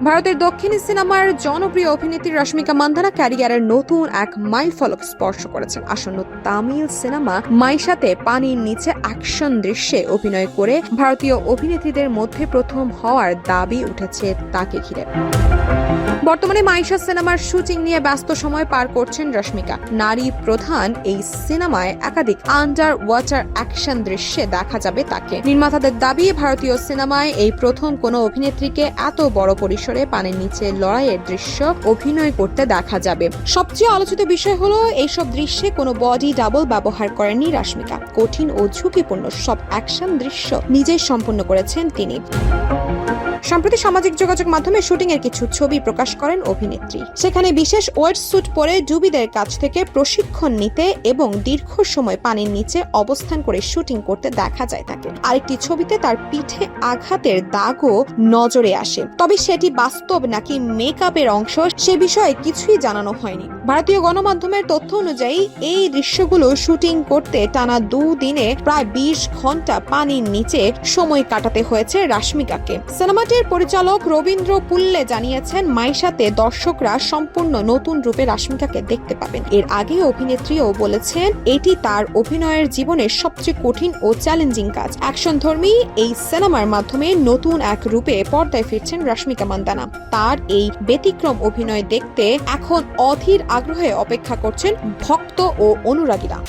ভারতের দক্ষিণী সিনেমার জনপ্রিয় অভিনেত্রী রশ্মিকা মান্দানা ক্যারিয়ারের নতুন এক মাইলফলক স্পর্শ করেছেন। আসন্ন তামিল সিনেমা মাইশাতে পানির নিচে অ্যাকশন দৃশ্যে অভিনয় করে ভারতীয় অভিনেত্রীদের মধ্যে প্রথম হওয়ার দাবি উঠেছে তাকে ঘিরে। বর্তমানে মাইশা সিনেমার শুটিং নিয়ে ব্যস্ত সময় পার করছেন রশ্মিকা। নারী প্রধান এই সিনেমায় একাধিক আন্ডার ওয়াটার অ্যাকশন দৃশ্যে দেখা যাবে তাকে। নির্মাতাদের দাবি, ভারতীয় সিনেমায় এই প্রথম কোনো অভিনেত্রীকে এত বড় পরিসরে পানির নিচে লড়াইয়ের দৃশ্য অভিনয় করতে দেখা যাবে। সবচেয়ে আলোচিত বিষয় হলো, এইসব দৃশ্যে কোনো বডি ডাবল ব্যবহার করেননি রশ্মিকা। কঠিন ও ঝুঁকিপূর্ণ সব অ্যাকশন দৃশ্য নিজেই সম্পন্ন করেছেন তিনি। সম্প্রতি সামাজিক যোগাযোগ মাধ্যমে শুটিং এর কিছু ছবি প্রকাশ করেন অভিনেত্রী। সেখানে বিশেষ ওয়েট স্যুট পরে ডুবিদের কাছ থেকে প্রশিক্ষণ নিতে এবং দীর্ঘ সময় পানির নিচে অবস্থান করে শুটিং করতে দেখা যায় তাকে। আরেকটি ছবিতে তার পিঠে আঘাতের দাগও নজরে আসে। তবে সেটি বাস্তব নাকি মেকআপের অংশ সে বিষয়ে কিছুই জানানো হয়নি। ভারতীয় গণমাধ্যমের তথ্য অনুযায়ী এই দৃশ্যগুলো শুটিং করতে টানা 2 দিনে প্রায় 20 ঘন্টা পানির নিচে সময় কাটাতে হয়েছে রশ্মিকাকে। সিনেমাটির পরিচালক রবীন্দ্র পুল্লে জানিয়েছেন, মাইশাতে দর্শকরা সম্পূর্ণ নতুন রূপে রশ্মিকাকে দেখতে পাবেন। এর আগে অভিনেত্রীও বলেছেন, এটি তার অভিনয়ের জীবনের সবচেয়ে কঠিন ও চ্যালেঞ্জিং কাজ। অ্যাকশনধর্মী এই সিনেমার মাধ্যমে নতুন এক রূপে পর্দায় ফিরছেন রশ্মিকা মান্দানা। তার এই ব্যতিক্রম অভিনয় দেখতে এখন অধীর আগ্রহে অপেক্ষা করছেন ভক্ত ও অনুরাগীরা।